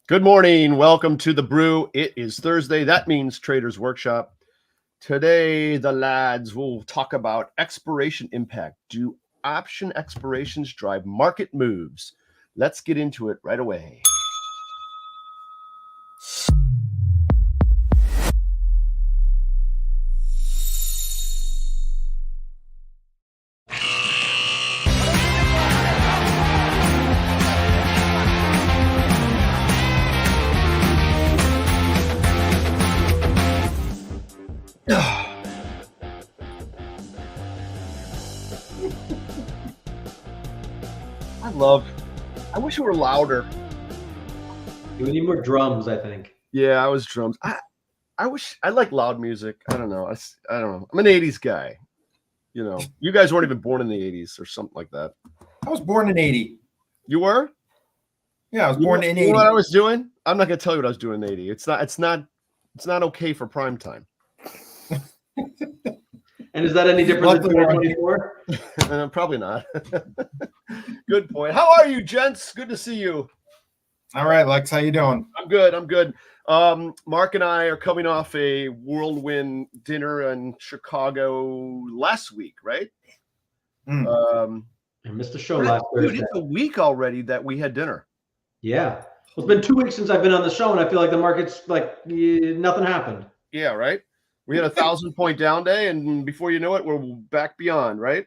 Good morning. Welcome to the Brew. It is Thursday. That means Traders Workshop. Today, the lads will talk about expiration impact. Do option expirations drive market moves? Let's get into it right away. I wish it were louder. We need more drums, I think. Yeah, I was drums. I wish I like loud music. I don't know. I don't know. I'm an 80s guy. You know, you guys weren't even born in the 80s or something like that. I was born in 80. You were? Yeah, I was born in 80. You know what I was doing? I'm not going to tell you what I was doing in 80. It's not okay for prime time. And is that any different than 2024? Probably not. Good point. How are you, gents? Good to see you. All right, Lex, how you doing? I'm good. Mark and I are coming off a whirlwind dinner in Chicago last week, right? I missed the show last Thursday. Dude, it's a week already that we had dinner. Yeah. Well, it's been 2 weeks since I've been on the show, and I feel like the market's nothing happened. Yeah, right? We had a 1,000-point down day, and before you know it, we're back beyond, right?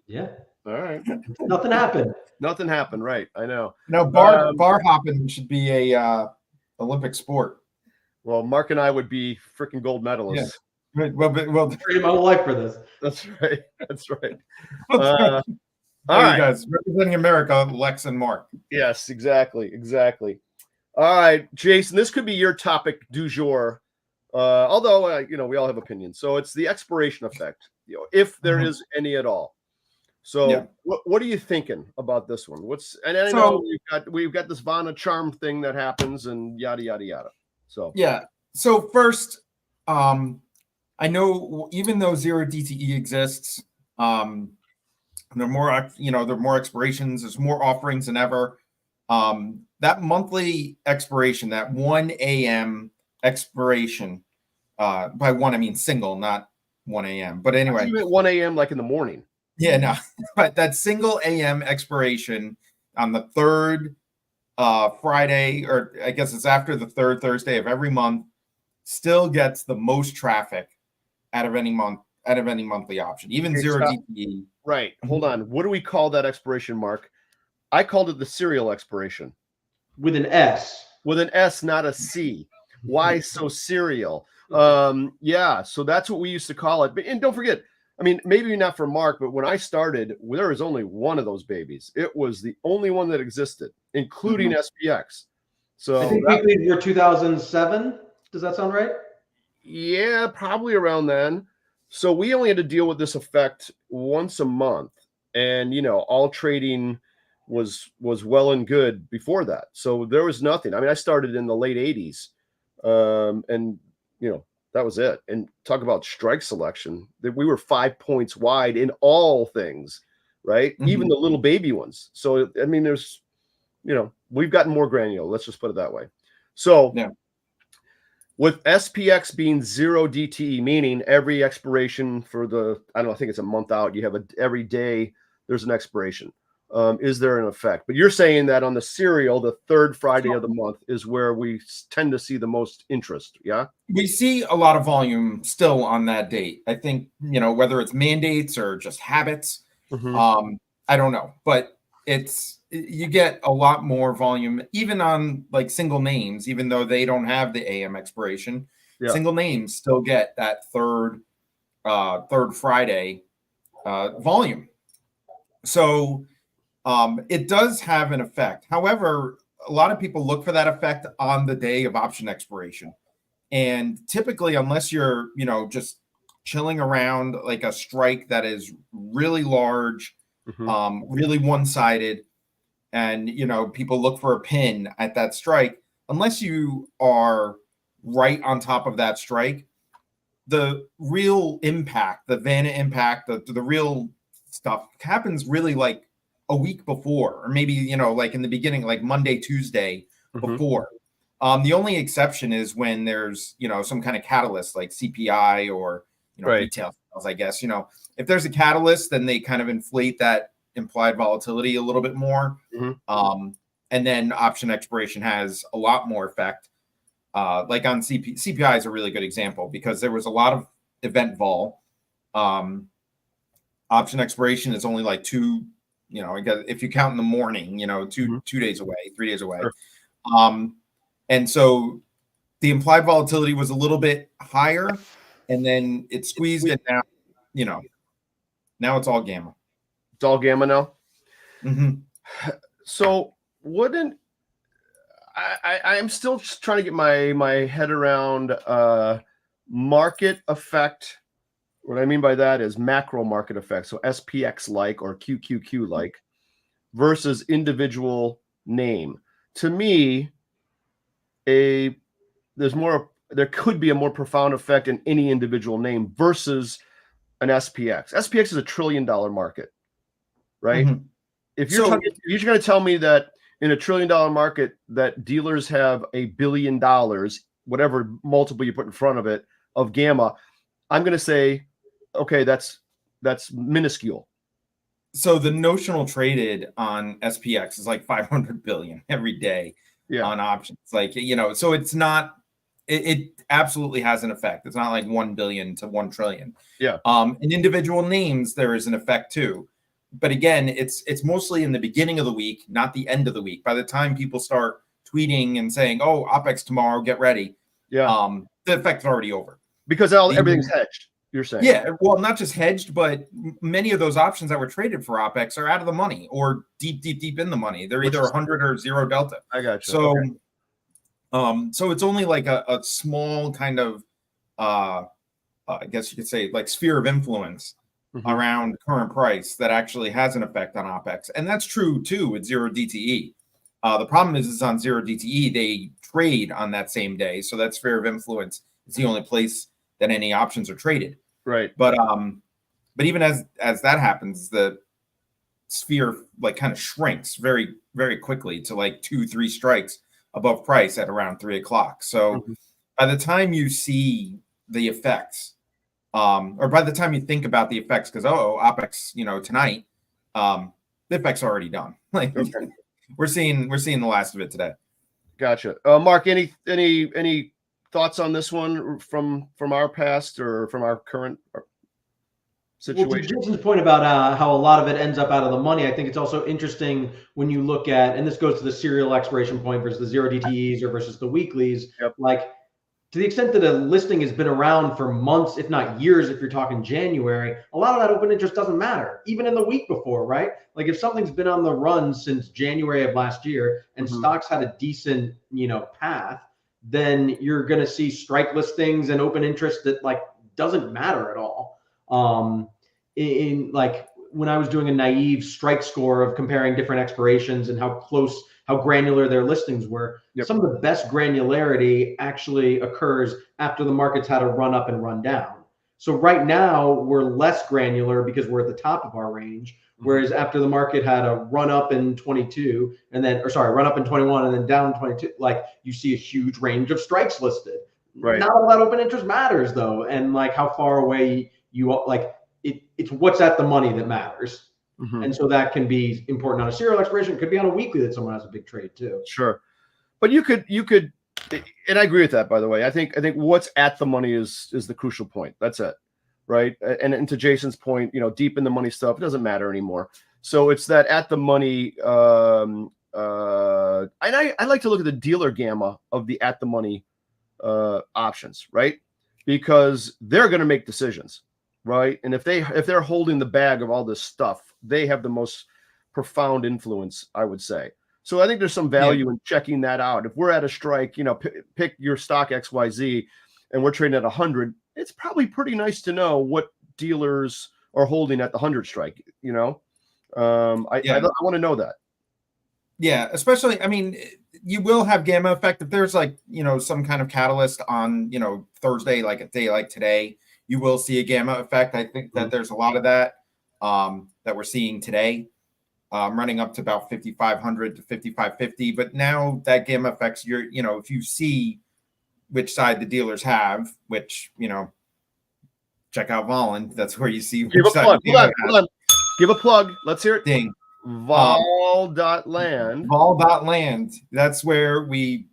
Yeah. All right. Nothing happened. Nothing happened, right? I know. No, bar hopping should be a Olympic sport. Well, Mark and I would be freaking gold medalists. Yeah. Well, Trading my whole life for this. That's right. all right, guys, representing America, Lex and Mark. Yes, exactly. All right, Jason, this could be your topic du jour. Although we all have opinions. So it's the expiration effect, if there is any at all. So what are you thinking about this one? I know we've got this Vanna charm thing that happens and yada yada yada. So So first, I know even though zero DTE exists, there are more expirations. There's more offerings than ever. That monthly expiration, that 1 a.m. expiration, by one I mean single, not 1 a.m. But anyway, you meant 1 a.m. like in the morning. Yeah, no, but that single a.m. expiration on the third Friday, or I guess it's after the third Thursday of every month, still gets the most traffic out of any monthly option, even zero DTE. Right. Hold on. What do we call that expiration, Mark? I called it the serial expiration. With an S. With an S, not a C. Why so serial? So that's what we used to call it. And don't forget, I mean, maybe not for Mark, but when I started, there was only one of those babies. It was the only one that existed, including SPX. So I think maybe in year 2007. Does that sound right? Yeah, probably around then. So we only had to deal with this effect once a month, and all trading was well and good before that. So there was nothing. I mean, I started in the late 80s, and that was it. And talk about strike selection, that we were 5 points wide in all things, right? Even the little baby ones. So I mean, there's we've gotten more granular. Let's just put it that way. So with SPX being zero DTE, meaning every expiration for I think it's a month out, you have every day there's an expiration. Is there an effect? But you're saying that on the serial, the third Friday of the month is where we tend to see the most interest. Yeah, we see a lot of volume still on that date. I think whether it's mandates or just habits, I don't know, but you get a lot more volume even on like single names, even though they don't have the AM expiration. Single names still get that third Friday volume. So it does have an effect. However, a lot of people look for that effect on the day of option expiration. And typically, unless you're, just chilling around like a strike that is really large, really one-sided, and, people look for a pin at that strike, unless you are right on top of that strike, the real impact, the Vanna impact, the real stuff happens really like a week before, or maybe, like in the beginning, like Monday, Tuesday before. The only exception is when there's, some kind of catalyst like CPI or, Right. retail sales, I guess. If there's a catalyst, then they kind of inflate that implied volatility a little bit more. And then option expiration has a lot more effect. Like on CPI is a really good example because there was a lot of event vol. Option expiration is only like two, if you count in the morning, 2 days away, 3 days away. Sure. And so the implied volatility was a little bit higher, and then it squeezed it now, now it's all gamma. It's all gamma now. So I'm still trying to get my head around market effect. What I mean by that is macro market effect, so SPX like or QQQ like versus individual name. To me, there could be a more profound effect in any individual name versus an SPX. SPX is $1 trillion market, right? If you're going to tell me that in $1 trillion market that dealers have $1 billion, whatever multiple you put in front of it, of gamma, I'm going to say, okay, that's minuscule. So the notional traded on SPX is like 500 billion every day on options. Like, so it's not, it absolutely has an effect. It's not like 1 billion to 1 trillion. Yeah. In individual names, there is an effect too. But again, it's mostly in the beginning of the week, not the end of the week. By the time people start tweeting and saying, "Oh, OPEX tomorrow, get ready," the effect's already over because everything's hedged. You're saying, yeah, well, not just hedged, but many of those options that were traded for OPEX are out of the money or deep in the money. They're either 100 or 0 delta. I got you. So, so it's only like a small kind of, I guess you could say, like sphere of influence around current price that actually has an effect on OPEX. And that's true too with 0 DTE. The problem is on 0 DTE, they trade on that same day. So that sphere of influence is the only place that any options are traded. Right. But even as that happens, the sphere like kind of shrinks very, very quickly to like 2-3 strikes above price at around 3 o'clock. So by the time you see the effects, or by the time you think about the effects, because OPEX, tonight, the effects are already done. Like we're seeing the last of it today. Gotcha. Mark, any thoughts on this one from our past or from our current situation? Well, to Jason's point about how a lot of it ends up out of the money, I think it's also interesting when you look at, and this goes to the serial expiration point versus the 0 DTEs or versus the weeklies, like to the extent that a listing has been around for months, if not years, if you're talking January, a lot of that open interest doesn't matter, even in the week before, right? Like if something's been on the run since January of last year and stocks had a decent, path, then you're going to see strike listings and open interest that like doesn't matter at all. In like when I was doing a naive strike score of comparing different expirations and how granular their listings were, some of the best granularity actually occurs after the market's had a run up and run down. So right now we're less granular because we're at the top of our range. Whereas after the market had a run up in 22 and then, run up in 21 and then down 22, like you see a huge range of strikes listed. Right. Not all that open interest matters though. And like how far away you like it's what's at the money that matters. And so that can be important on a serial expiration. It could be on a weekly that someone has a big trade too. Sure. But you could, and I agree with that, by the way. I think what's at the money is the crucial point. That's it. Right. And to Jason's point, deep in the money stuff, it doesn't matter anymore. So it's that at the money. And I like to look at the dealer gamma of the at the money options, right? Because they're going to make decisions, right? And if they're holding the bag of all this stuff, they have the most profound influence, I would say. So I think there's some value in checking that out. If we're at a strike, pick your stock XYZ, and we're trading at 100. It's probably pretty nice to know what dealers are holding at the 100 strike. I want to know that. Yeah, especially, I mean, you will have gamma effect if there's like, some kind of catalyst on, Thursday, like a day like today, you will see a gamma effect. I think that there's a lot of that that we're seeing today. running up to about 5,500 to 5,550. But now that gamma affects your, if you see which side the dealers have, which, check out Volin. That's where you see Give which a side plug. Hold on. Give a plug. Let's hear it. Ding. Vol.land. Vol.land. That's where we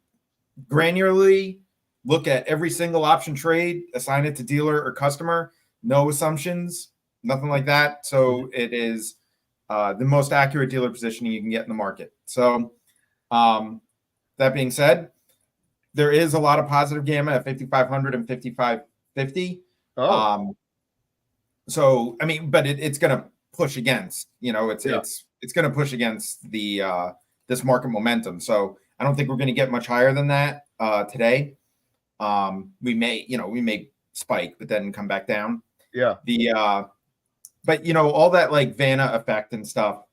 granularly look at every single option trade, assign it to dealer or customer, no assumptions, nothing like that. So it is the most accurate dealer positioning you can get in the market. So that being said, there is a lot of positive gamma at 5,500 and 5,550. Oh. So I mean, but it's going to push against, it's going to push against the this market momentum. So I don't think we're going to get much higher than that today. We may spike, but then come back down. Yeah. But all that like Vanna effect and stuff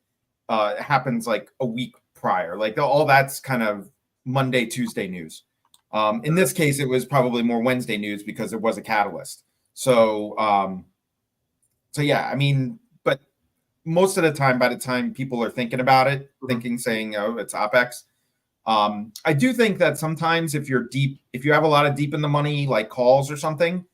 happens like a week prior. Like all that's kind of Monday, Tuesday news. In this case, it was probably more Wednesday news because it was a catalyst. So yeah, I mean, but most of the time, by the time people are thinking about it, saying, oh, it's OPEX. I do think that sometimes if you have a lot of deep in the money, like calls or something,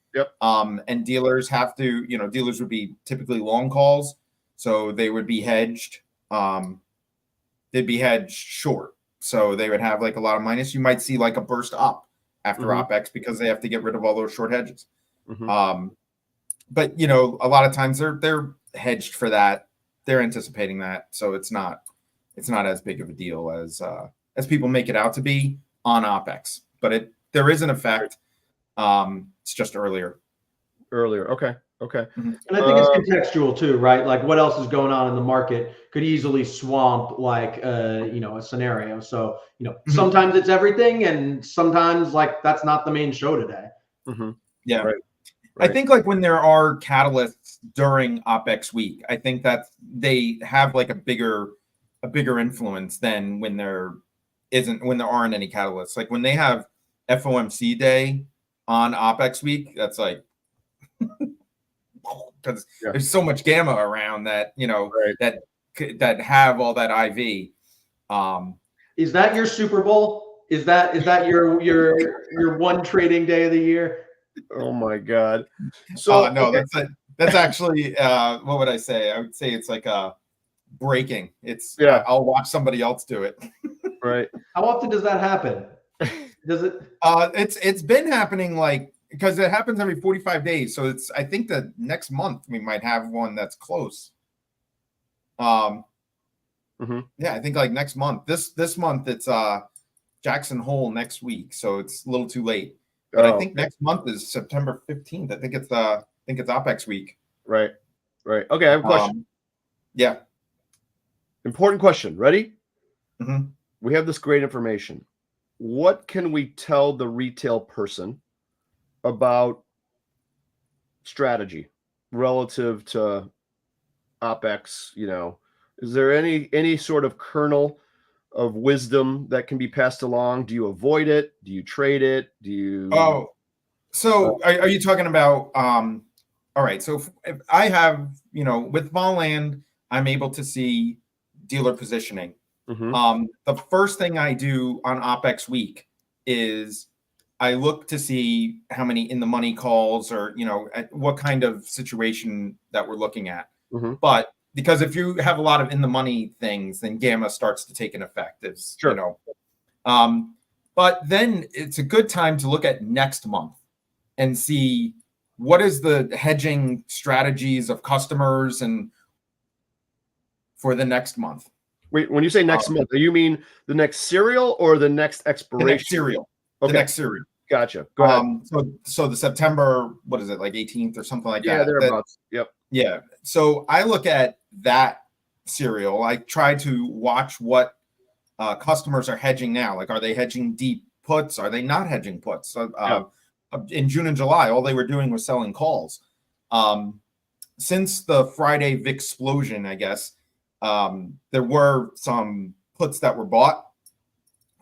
and dealers have to, dealers would be typically long calls. So they would be hedged. They'd be hedged short. So they would have like a lot of minus. You might see like a burst up after OPEX because they have to get rid of all those short hedges. But a lot of times they're hedged for that. They're anticipating that. So it's not as big of a deal as people make it out to be on OPEX, but there is an effect. It's just earlier. Okay. And I think it's contextual too, right? Like what else is going on in the market could easily swamp like a scenario. So sometimes it's everything, and sometimes like that's not the main show today. Yeah, right. I think like when there are catalysts during OPEX week, I think that they have like a bigger influence than when there aren't any catalysts. Like when they have FOMC day on OPEX week, that's like because there's so much gamma around that that have all that IV. Is that your Super Bowl? Is that your one trading day of the year? Oh my God! So no, that's actually what would I say? I would say it's like a breaking. It's I'll watch somebody else do it. Right. How often does that happen? Does it? It's been happening like because it happens every 45 days. So I think that next month we might have one that's close. Yeah, I think like next month. This month it's Jackson Hole next week, so it's a little too late. But I think next month is September 15th. I think it's OPEX week. Right. Okay, I have a question. Yeah. Important question. Ready? We have this great information. What can we tell the retail person about strategy relative to OPEX? Is there any sort of kernel of wisdom that can be passed along? Do you avoid it? Do you trade it? Do you? Oh, so are you talking about? All right. So if I have, with Volland, I'm able to see dealer positioning. The first thing I do on OPEX week is I look to see how many in the money calls or, what kind of situation that we're looking at. But because if you have a lot of in the money things, then gamma starts to take an effect. It's, but then it's a good time to look at next month and see what is the hedging strategies of customers and for the next month. Wait, when you say next month, do you mean the next serial or the next expiration? The next serial. Okay. The next serial. Gotcha. Go ahead. So the September, what is it, like 18th or something like that? Yeah, thereabouts. Yep. Yeah. So I look at that serial. I try to watch what customers are hedging now. Like, are they hedging deep puts? Are they not hedging puts? In June and July, all they were doing was selling calls. Since the Friday VIX explosion, I guess, there were some puts that were bought.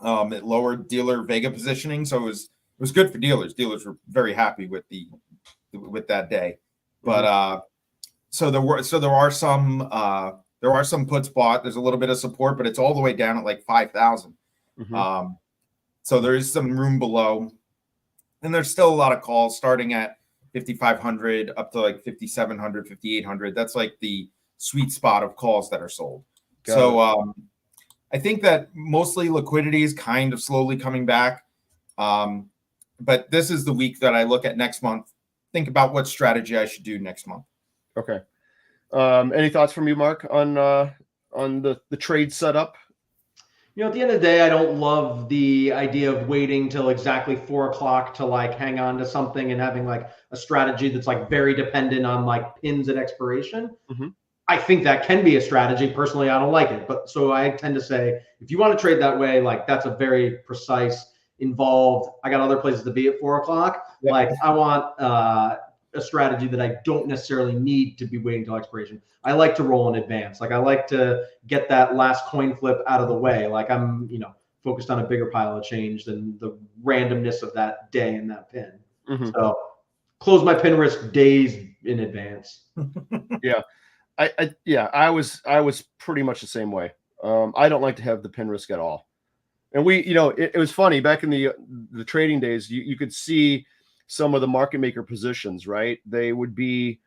It lowered dealer Vega positioning, so it was good for dealers. Dealers were very happy with that day. But so there are some There are some puts bought. There's a little bit of support, but it's all the way down at like 5,000. So there is some room below. And there's still a lot of calls starting at 5,500 up to like 5,700, 5,800. That's like the sweet spot of calls that are sold. I think that mostly liquidity is kind of slowly coming back. But this is the week that I look at next month. Think about what strategy I should do next month. Okay. Any thoughts from you, Mark, on the trade setup? At the end of the day, I don't love the idea of waiting till exactly 4 o'clock to like hang on to something and having like a strategy that's like very dependent on like pins at expiration. I think that can be a strategy. Personally, I don't like it. But so I tend to say, if you want to trade that way, like that's a very precise, involved, I got other places to be at 4 o'clock. Yep. Like I want a strategy that I don't necessarily need to be waiting till expiration. I like to roll in advance. Like I like to get that last coin flip out of the way. Like I'm, focused on a bigger pile of change than the randomness of that day and that pin. So close my pin risk days in advance. Yeah. I was pretty much the same way. I don't like to have the pin risk at all. And it was funny back in the trading days, you could see some of the market maker positions, right? They would be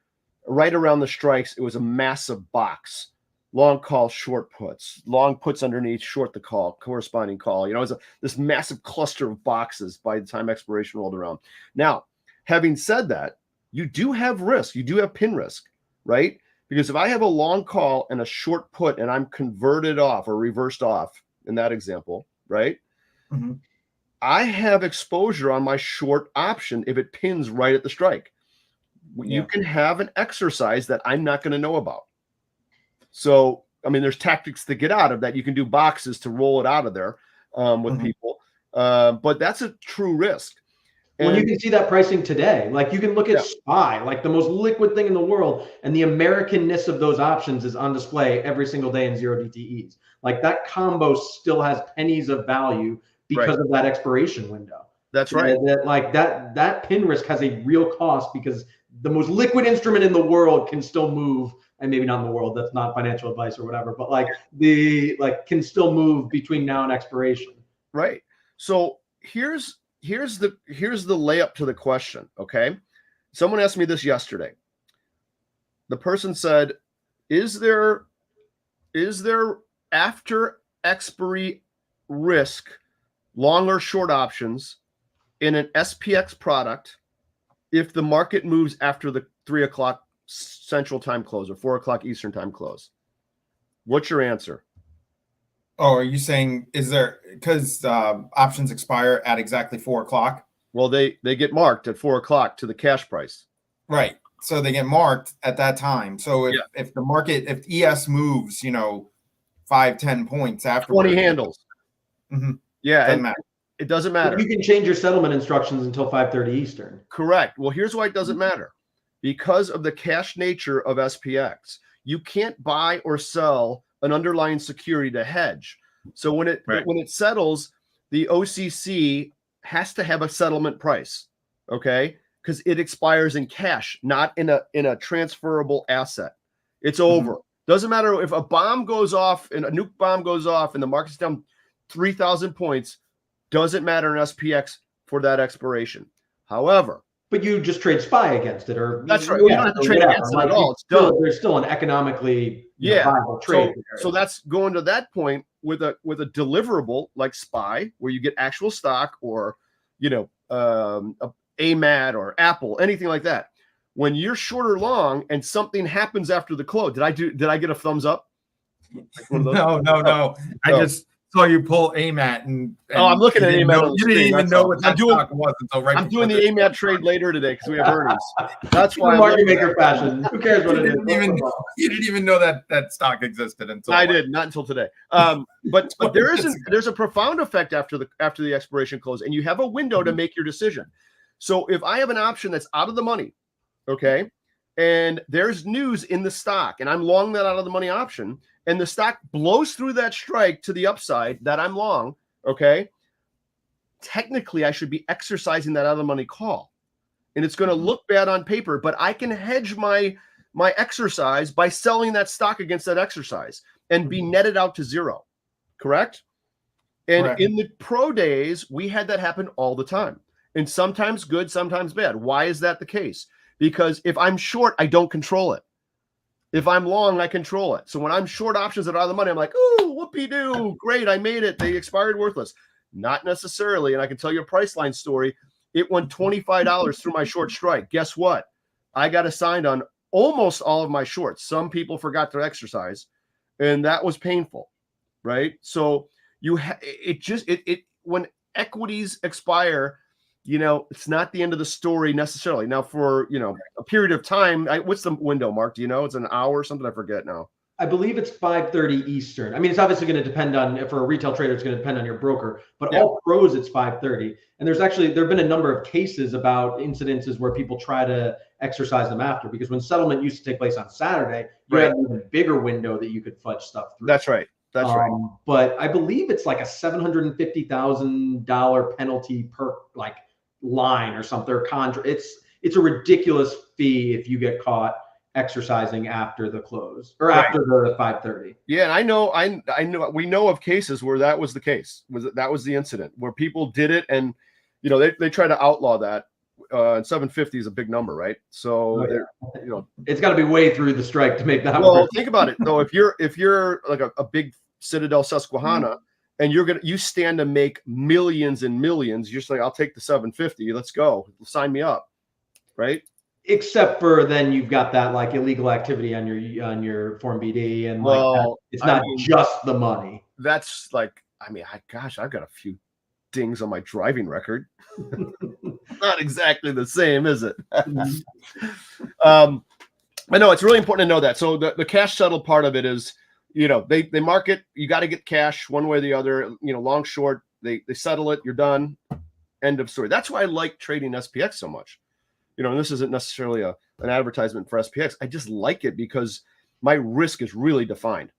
right around the strikes. It was a massive box, long call, short puts, long puts underneath, short the call, corresponding call. It was this massive cluster of boxes by the time expiration rolled around. Now, having said that, you do have risk. You do have pin risk, right? Because if I have a long call and a short put and I'm converted off or reversed off in that example, right? I have exposure on my short option if it pins right at the strike. You can have an exercise that I'm not going to know about. So, there's tactics to get out of that. You can do boxes to roll it out of there with people. But that's a true risk. Well, you can see that pricing today. Like you can look at SPY, like the most liquid thing in the world, and the Americanness of those options is on display every single day in 0DTEs. Like that combo still has pennies of value because of that expiration window. That's right. That pin risk has a real cost because the most liquid instrument in the world can still move, and maybe not in the world, that's not financial advice or whatever, but can still move between now and expiration. Right. So here's the layup to the question. Okay. Someone asked me this yesterday. The person said, is there after expiry risk, long or short options in an SPX product if the market moves after the 3 o'clock Central Time close or 4 o'clock Eastern Time close? What's your answer? Oh, are you saying because options expire at exactly 4 o'clock? Well, they get marked at 4 o'clock to the cash price. Right. So they get marked at that time. So if the market, if ES moves, 5-10 points after 20 handles. Yeah. Doesn't matter. It doesn't matter. You can change your settlement instructions until 5:30 Eastern. Correct. Well, here's why it doesn't matter. Because of the cash nature of SPX, you can't buy or sell an underlying security to hedge. So when it settles, the OCC has to have a settlement price, okay? Because it expires in cash, not in a transferable asset. It's over. Doesn't matter if a bomb goes off and a nuke bomb goes off and the market's down 3,000 points. Doesn't matter in SPX for that expiration. However, but you just trade SPY against it, or that's right. You don't have to trade against it at all. It's done. There's still an economically viable trade. So that's going to that point with a deliverable like SPY, where you get actual stock, or AMAT or Apple, anything like that. When you're short or long and something happens after the close, did I get a thumbs up? No. I just saw you pull AMAT and I'm looking at AMAT. You didn't even know what that stock was until right. I'm doing the AMAT trade later today because we have earnings. That's why market maker fashion. Who cares what it is? You didn't even know that stock existed until I did, not until today. But there's a profound effect after the expiration close, and you have a window to make your decision. So if I have an option that's out of the money, okay, and there's news in the stock, and I'm long that out of the money option, and the stock blows through that strike to the upside that I'm long, okay, technically I should be exercising that out of the money call. And it's going to look bad on paper, but I can hedge my my exercise by selling that stock against that exercise and be netted out to zero. Correct? And Correct. in the pro days, we had that happen all the time. And sometimes good, sometimes bad. Why is that the case? Because if I'm short, I don't control it. If I'm long, I control it. So when I'm short options that are out of the money, I'm like, ooh, whoopee-doo, great, I made it. They expired worthless. Not necessarily. And I can tell you a Priceline story. It won $25 through my short strike. Guess what? I got assigned on almost all of my shorts. Some people forgot to exercise, and that was painful, right? So when equities expire, it's not the end of the story necessarily. Now, for a period of time, what's the window, Mark? Do you know? It's an hour or something. I forget now. I believe it's 5:30 Eastern. I mean, it's obviously going to depend on, for a retail trader, it's going to depend on your broker, but all pros, it's 5:30. And there have been a number of cases about incidences where people try to exercise them after, because when settlement used to take place on Saturday, you had an even bigger window that you could fudge stuff through. That's right. That's right. But I believe it's like a $750,000 penalty per line or something. It's a ridiculous fee if you get caught exercising after the close or after the 5:30. Yeah, and I know we know of cases where that was the case. That was the incident where people did it, and they try to outlaw that. And 750 is a big number, right? So it's got to be way through the strike to make that well work. Think about it though. If you're like a big Citadel Susquehanna, and you stand to make millions and millions, you're just like, I'll take the 750. Let's go. Sign me up, right? Except for then you've got that illegal activity on your Form BD, and it's not just the money. That's I've got a few dings on my driving record. Not exactly the same, is it? I know it's really important to know that. So the cash settle part of it is, they market, you got to get cash one way or the other, long, short, they settle it, you're done. End of story. That's why I like trading SPX so much. And this isn't necessarily an advertisement for SPX. I just like it because my risk is really defined.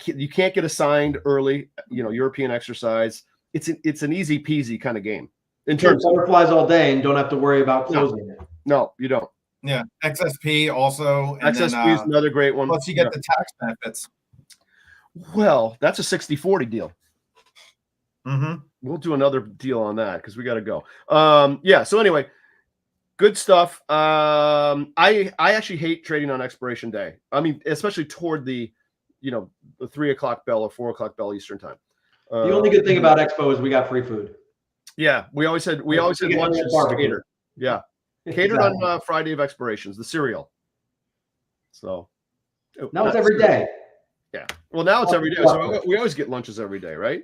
You can't get assigned early, European exercise. It's an easy peasy kind of game. In terms of butterflies all day and don't have to worry about closing it. No, you don't. Yeah. XSP also. XSP is another great one. Plus you get the tax benefits. Well, that's a 60-40 deal. Mm-hmm. We'll do another deal on that because we got to go. So anyway, good stuff. I actually hate trading on expiration day. I mean, especially toward the 3 o'clock bell or 4 o'clock bell Eastern time. The only good thing about Expo is we got free food. Yeah, we always had lunches catered. Yeah, catered on Friday of expirations, the cereal. So now it's every day. Yeah, well now it's every day. So we always get lunches every day, right?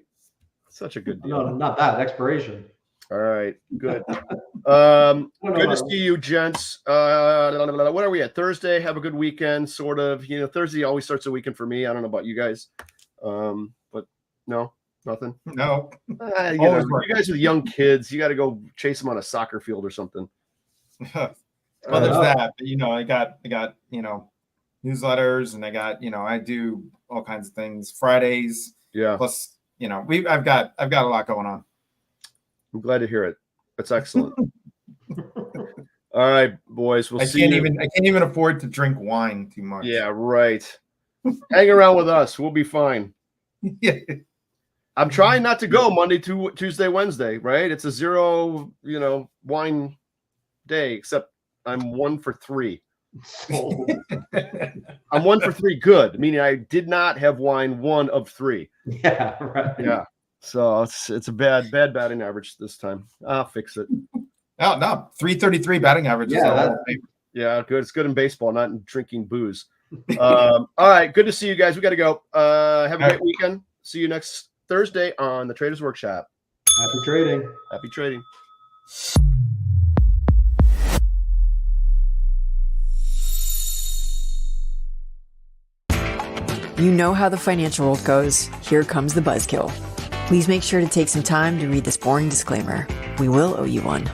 Such a good deal. No, not that expiration. All right, good. Good to see you, gents. What are we at? Thursday. Have a good weekend. Sort of. Thursday always starts a weekend for me. I don't know about you guys, but no. Nothing. No. You guys are the young kids. You got to go chase them on a soccer field or something. Well, there's that. But, I got newsletters, and I got I do all kinds of things. Fridays. Yeah. Plus, I've got a lot going on. I'm glad to hear it. That's excellent. All right, boys. I can't even afford to drink wine too much. Yeah, right. Hang around with us. We'll be fine. Yeah. I'm trying not to go Monday to Tuesday, Wednesday, right? It's a 0, wine day, except I'm 1 for 3. I'm 1 for 3 good, meaning I did not have wine 1 of 3. Yeah, right. Yeah. So it's a bad batting average this time. I'll fix it. No, 333 batting average. Yeah, good. It's good in baseball, not in drinking booze. All right, good to see you guys. We got to go. Have a great weekend. See you next Thursday on the Traders Workshop. Happy trading. Happy trading. You know how the financial world goes. Here comes the buzzkill. Please make sure to take some time to read this boring disclaimer. We will owe you one.